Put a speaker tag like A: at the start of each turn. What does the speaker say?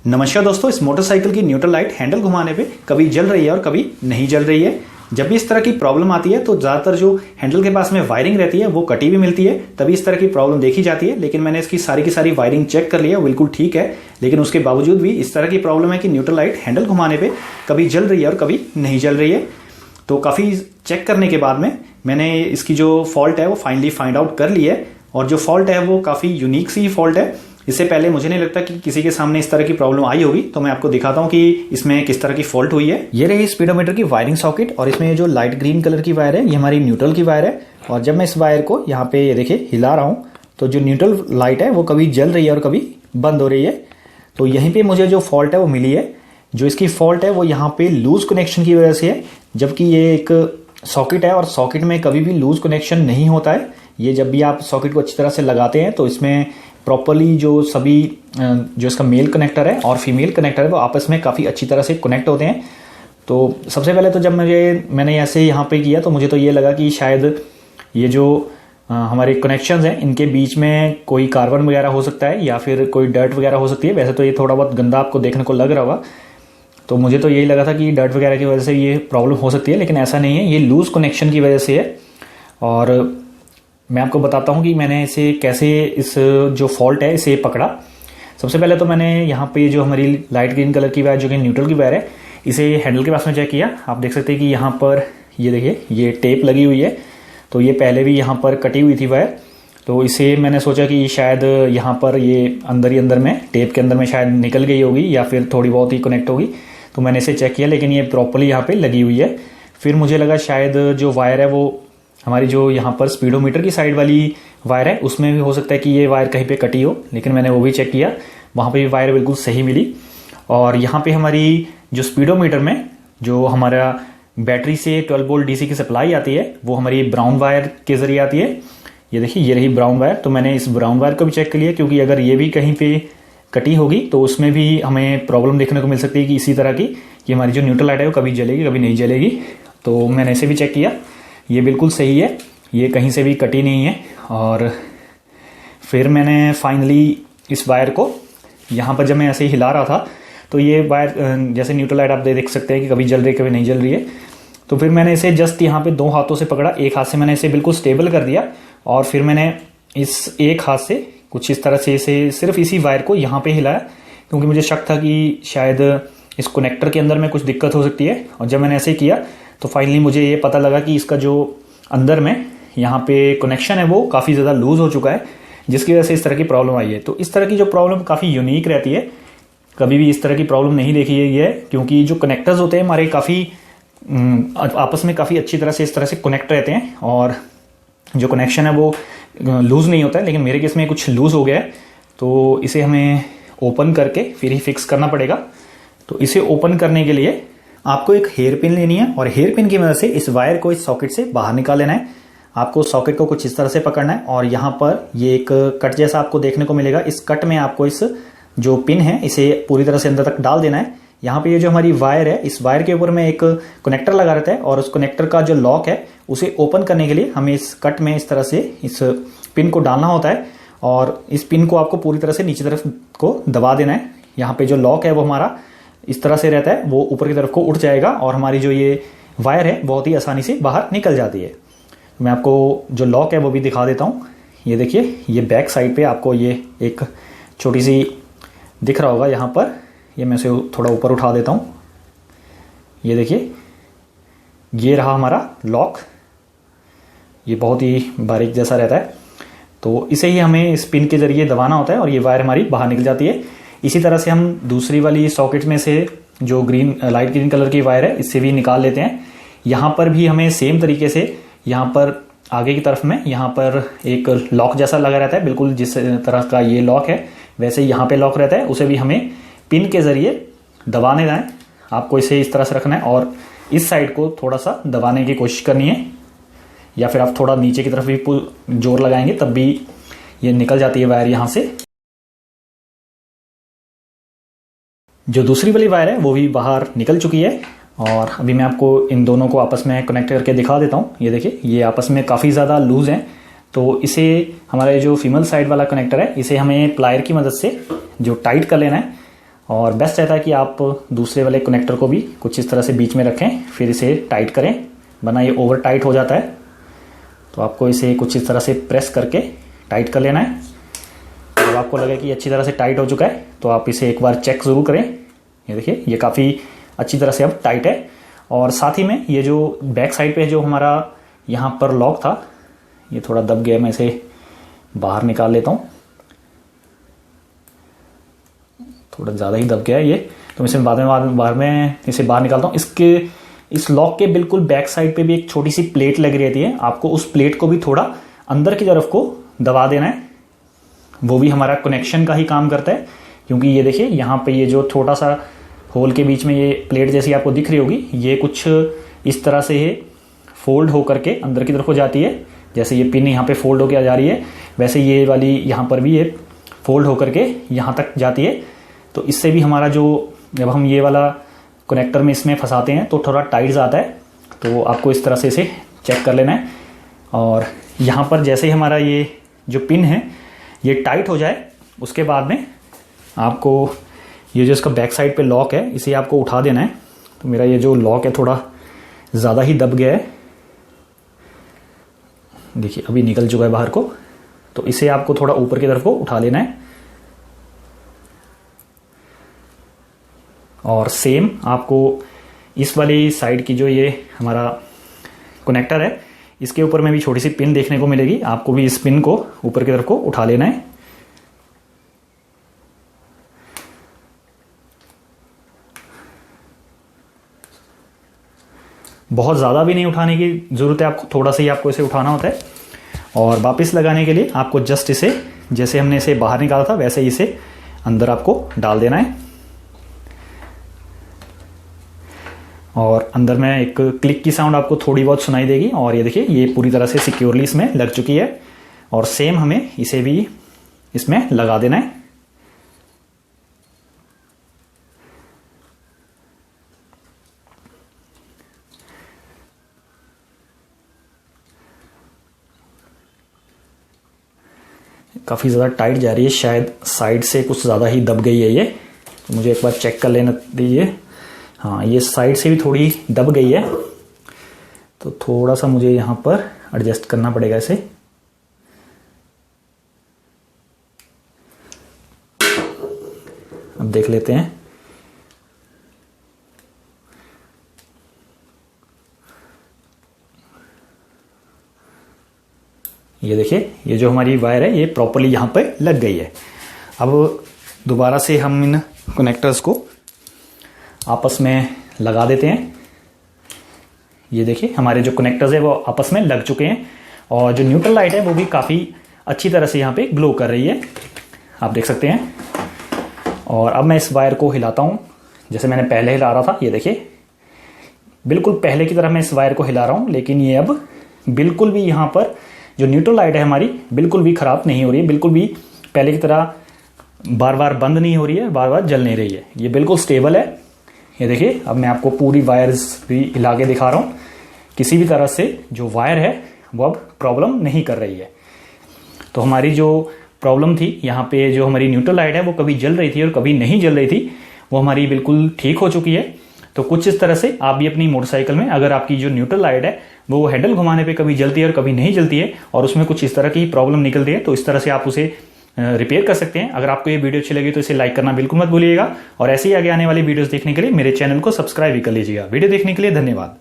A: नमस्कार दोस्तों, इस मोटरसाइकिल की न्यूट्रल लाइट हैंडल घुमाने पे कभी जल रही है और कभी नहीं जल रही है। जब भी इस तरह की प्रॉब्लम आती है तो ज़्यादातर जो हैंडल के पास में वायरिंग रहती है वो कटी हुई मिलती है, तभी इस तरह की प्रॉब्लम देखी जाती है। लेकिन मैंने इसकी सारी की सारी वायरिंग चेक कर लिया, बिल्कुल ठीक है। लेकिन उसके बावजूद भी इस तरह की प्रॉब्लम है कि न्यूट्रल लाइट हैंडल घुमाने पर कभी जल रही है और कभी नहीं जल रही है। तो काफ़ी चेक करने के बाद में मैंने इसकी जो फॉल्ट है वो फाइनली फाइंड आउट कर ली है। और जो फॉल्ट है वो काफ़ी यूनिक सी फॉल्ट है। इससे पहले मुझे नहीं लगता कि किसी के सामने इस तरह की प्रॉब्लम आई होगी। तो मैं आपको दिखाता हूं कि इसमें किस तरह की फॉल्ट हुई है। ये रही स्पीडोमीटर की वायरिंग सॉकेट और इसमें जो लाइट ग्रीन कलर की वायर है ये हमारी न्यूट्रल की वायर है। और जब मैं इस वायर को यहाँ पे देखिए हिला रहा हूँ तो जो न्यूट्रल लाइट है वो कभी जल रही है और कभी बंद हो रही है। तो यहीं पर मुझे जो फॉल्ट है वो मिली है। जो इसकी फॉल्ट है वो यहाँ पे लूज कनेक्शन की वजह से है, जबकि ये एक सॉकेट है और सॉकेट में कभी भी लूज कनेक्शन नहीं होता है। ये जब भी आप सॉकेट को अच्छी तरह से लगाते हैं तो इसमें प्रॉपरली जो सभी जो इसका मेल कनेक्टर है और फीमेल कनेक्टर है वो आपस में काफ़ी अच्छी तरह से कनेक्ट होते हैं। तो सबसे पहले तो जब मैंने ऐसे यहाँ पे किया तो मुझे तो ये लगा कि शायद ये जो हमारे कनेक्शंस हैं इनके बीच में कोई कार्बन वगैरह हो सकता है या फिर कोई डर्ट वगैरह हो सकती है। वैसे तो ये थोड़ा बहुत गंदा आपको देखने को लग रहा होगा, तो मुझे तो यही लगा था कि डर्ट वगैरह की वजह से ये प्रॉब्लम हो सकती है, लेकिन ऐसा नहीं है, ये लूज कनेक्शन की वजह से है। और मैं आपको बताता हूँ कि मैंने इसे कैसे इस जो फॉल्ट है इसे पकड़ा। सबसे पहले तो मैंने यहाँ पे जो हमारी लाइट ग्रीन कलर की वायर जो कि न्यूट्रल की वायर है इसे हैंडल के पास में चेक किया। आप देख सकते हैं कि यहाँ पर ये देखिए ये टेप लगी हुई है, तो ये पहले भी यहाँ पर कटी हुई थी वायर। तो इसे मैंने सोचा कि शायद यहाँ पर ये अंदर ही अंदर में टेप के अंदर में शायद निकल गई होगी या फिर थोड़ी बहुत ही कनेक्ट होगी। तो मैंने इसे चेक किया, लेकिन ये प्रॉपर्ली यहाँ पे लगी हुई है। फिर मुझे लगा शायद जो वायर है वो हमारी जो यहाँ पर स्पीडोमीटर की साइड वाली वायर है उसमें भी हो सकता है कि ये वायर कहीं पे कटी हो, लेकिन मैंने वो भी चेक किया, वहाँ पे भी वायर बिल्कुल सही मिली। और यहाँ पे हमारी जो स्पीडोमीटर में जो हमारा बैटरी से 12 वोल्ट डीसी की सप्लाई आती है वो हमारी ब्राउन वायर के जरिए आती है। ये देखिए ये रही ब्राउन वायर। तो मैंने इस ब्राउन वायर को भी चेक कर लिया, क्योंकि अगर ये भी कहीं पे कटी होगी तो उसमें भी हमें प्रॉब्लम देखने को मिल सकती है कि इसी तरह की कि हमारी जो न्यूट्रल लाइट है वो कभी जलेगी कभी नहीं जलेगी। तो मैंने इसे भी चेक किया, ये बिल्कुल सही है, ये कहीं से भी कटी नहीं है। और फिर मैंने फाइनली इस वायर को यहाँ पर जब मैं ऐसे ही हिला रहा था तो ये वायर जैसे न्यूट्रल लाइट आप देख सकते हैं कि कभी जल रही है कभी नहीं जल रही है। तो फिर मैंने इसे जस्ट यहाँ पे 2 हाथों से पकड़ा, एक हाथ से मैंने इसे बिल्कुल स्टेबल कर दिया और फिर मैंने इस एक हाथ से कुछ इस तरह से इसे सिर्फ इसी वायर को यहाँ पे हिलाया, क्योंकि मुझे शक था कि शायद इस कनेक्टर के अंदर में कुछ दिक्कत हो सकती है। और जब मैंने ऐसे किया तो फाइनली मुझे ये पता लगा कि इसका जो अंदर में यहाँ पे कनेक्शन है वो काफ़ी ज़्यादा लूज हो चुका है, जिसकी वजह से इस तरह की प्रॉब्लम आई है। तो इस तरह की जो प्रॉब्लम काफ़ी यूनिक रहती है, कभी भी इस तरह की प्रॉब्लम नहीं देखी गई है, क्योंकि जो कनेक्टर्स होते हैं हमारे काफ़ी आपस में काफ़ी अच्छी तरह से इस तरह से कनेक्ट रहते हैं और जो कनेक्शन है वो लूज़ नहीं होता है। लेकिन मेरे केस में कुछ लूज़ हो गया है, तो इसे हमें ओपन करके फिर ही फिक्स करना पड़ेगा। तो इसे ओपन करने के लिए आपको एक हेयर पिन लेनी है और हेयर पिन की मदद से इस वायर को इस सॉकेट से बाहर निकाल लेना है। आपको सॉकेट को कुछ इस तरह से पकड़ना है और यहाँ पर ये एक कट जैसा आपको देखने को मिलेगा। इस कट में आपको इस जो पिन है इसे पूरी तरह से अंदर तक डाल देना है। यहाँ पे ये जो हमारी वायर है इस वायर के ऊपर में एक कनेक्टर लगा रहता है और उस कनेक्टर का जो लॉक है उसे ओपन करने के लिए हमें इस कट में इस तरह से इस पिन को डालना होता है और इस पिन को आपको पूरी तरह से नीचे तरफ को दबा देना है। यहाँ पे जो लॉक है वो हमारा इस तरह से रहता है, वो ऊपर की तरफ को उठ जाएगा और हमारी जो ये वायर है बहुत ही आसानी से बाहर निकल जाती है। मैं आपको जो लॉक है वो भी दिखा देता हूँ। ये देखिए ये बैक साइड पे आपको ये एक छोटी सी दिख रहा होगा यहाँ पर, ये मैं इसे थोड़ा ऊपर उठा देता हूँ। ये देखिए ये रहा हमारा लॉक, ये बहुत ही बारीक जैसा रहता है। तो इसे ही हमें इस पिन के जरिए दबाना होता है और ये वायर हमारी बाहर निकल जाती है। इसी तरह से हम दूसरी वाली सॉकेट में से जो लाइट ग्रीन कलर की वायर है इससे भी निकाल लेते हैं। यहाँ पर भी हमें सेम तरीके से यहाँ पर आगे की तरफ में यहाँ पर एक लॉक जैसा लगा रहता है, बिल्कुल जिस तरह का ये लॉक है वैसे यहाँ पे लॉक रहता है, उसे भी हमें पिन के जरिए दबाने है। आपको इसे इस तरह से रखना है और इस साइड को थोड़ा सा दबाने की कोशिश करनी है, या फिर आप थोड़ा नीचे की तरफ भी जोर लगाएंगे तब भी ये निकल जाती है वायर यहाँ से। जो दूसरी वाली वायर है वो भी बाहर निकल चुकी है और अभी मैं आपको इन दोनों को आपस में कनेक्ट करके दिखा देता हूँ। ये देखिए ये आपस में काफ़ी ज़्यादा लूज़ हैं, तो इसे हमारे जो फीमेल साइड वाला कनेक्टर है इसे हमें प्लायर की मदद से जो टाइट कर लेना है। और बेस्ट रहता है कि आप दूसरे वाले कनेक्टर को भी कुछ इस तरह से बीच में रखें, फिर इसे टाइट करें, वरना ये ओवर टाइट हो जाता है। तो आपको इसे कुछ इस तरह से प्रेस करके टाइट कर लेना है। जब आपको लगे कि अच्छी तरह से टाइट हो चुका है तो आप इसे एक बार चेक ज़रूर करें। ये देखिए ये काफ़ी अच्छी तरह से अब टाइट है। और साथ ही में ये जो बैक साइड पे जो हमारा यहाँ पर लॉक था, ये थोड़ा दब गया, मैं इसे बाहर निकाल लेता हूँ। थोड़ा ज़्यादा ही दब गया है ये, तो मैं इसे बाद में इसे बाहर निकालता हूँ। इस लॉक के बिल्कुल बैक साइड पे भी एक छोटी सी प्लेट लगी रहती है, आपको उस प्लेट को भी थोड़ा अंदर की तरफ को दबा देना है। वो भी हमारा कनेक्शन का ही काम करता है, क्योंकि ये देखिए यहाँ पे ये जो छोटा सा होल के बीच में ये प्लेट जैसी आपको दिख रही होगी, ये कुछ इस तरह से ये फोल्ड होकर के अंदर की तरफ हो जाती है। जैसे ये पिन यहाँ पे फोल्ड होकर जा रही है, वैसे ये वाली यहाँ पर भी ये फोल्ड होकर के यहाँ तक जाती है। तो इससे भी हमारा जो, जब हम ये वाला कनेक्टर में इसमें फंसाते हैं तो थोड़ा टाइट जाता है। तो आपको इस तरह से इसे चेक कर लेना है। और यहाँ पर जैसे ही हमारा ये जो पिन है ये टाइट हो जाए, उसके बाद में आपको ये जो इसका बैक साइड पे लॉक है, इसे आपको उठा देना है। तो मेरा ये जो लॉक है थोड़ा ज़्यादा ही दब गया है, देखिए अभी निकल चुका है बाहर को। तो इसे आपको थोड़ा ऊपर की तरफ को उठा लेना है। और सेम आपको इस वाली साइड की जो ये हमारा कनेक्टर है, इसके ऊपर में भी छोटी सी पिन देखने को मिलेगी। आपको भी इस पिन को ऊपर की तरफ को उठा लेना है। बहुत ज़्यादा भी नहीं उठाने की ज़रूरत है, आपको थोड़ा सा ही आपको इसे उठाना होता है। और वापस लगाने के लिए आपको जस्ट इसे, जैसे हमने इसे बाहर निकाला था वैसे ही इसे अंदर आपको डाल देना है। और अंदर में एक क्लिक की साउंड आपको थोड़ी बहुत सुनाई देगी। और ये देखिए ये पूरी तरह से सिक्योरली इसमें लग चुकी है। और सेम हमें इसे भी इसमें लगा देना है। काफ़ी ज़्यादा टाइट जा रही है, शायद साइड से कुछ ज़्यादा ही दब गई है ये। तो मुझे एक बार चेक कर लेना दीजिए। हाँ, ये साइड से भी थोड़ी दब गई है, तो थोड़ा सा मुझे यहाँ पर एडजस्ट करना पड़ेगा इसे। अब देख लेते हैं। ये देखिए ये जो हमारी वायर है ये प्रॉपर्ली यहाँ पे लग गई है। अब दोबारा से हम इन कनेक्टर्स को आपस में लगा देते हैं। ये देखिए हमारे जो कनेक्टर्स है वो आपस में लग चुके हैं। और जो न्यूट्रल लाइट है वो भी काफ़ी अच्छी तरह से यहाँ पे ग्लो कर रही है, आप देख सकते हैं। और अब मैं इस वायर को हिलाता हूँ, जैसे मैंने पहले हिला रहा था। ये देखिए बिल्कुल पहले की तरह मैं इस वायर को हिला रहा हूँ, लेकिन ये अब बिल्कुल भी यहाँ पर जो न्यूट्रल लाइट है हमारी बिल्कुल भी ख़राब नहीं हो रही है, बिल्कुल भी पहले की तरह बार बार बंद नहीं हो रही है, बार बार जल नहीं रही है। ये बिल्कुल स्टेबल है। ये देखिए अब मैं आपको पूरी वायर्स भी हिला के दिखा रहा हूँ। किसी भी तरह से जो वायर है वो अब प्रॉब्लम नहीं कर रही है। तो हमारी जो प्रॉब्लम थी यहाँ पे, जो हमारी न्यूट्रल लाइट है वो कभी जल रही थी और कभी नहीं जल रही थी, वो हमारी बिल्कुल ठीक हो चुकी है। तो कुछ इस तरह से आप भी अपनी मोटरसाइकिल में, अगर आपकी जो न्यूट्रल लाइट है वो हैंडल घुमाने पे कभी जलती है और कभी नहीं जलती है और उसमें कुछ इस तरह की प्रॉब्लम निकलती है, तो इस तरह से आप उसे रिपेयर कर सकते हैं। अगर आपको ये वीडियो अच्छी लगी तो इसे लाइक करना बिल्कुल मत भूलिएगा। और ऐसे ही आगे आने वाली वीडियोस देखने के लिए मेरे चैनल को सब्सक्राइब भी कर लीजिएगा। वीडियो देखने के लिए धन्यवाद।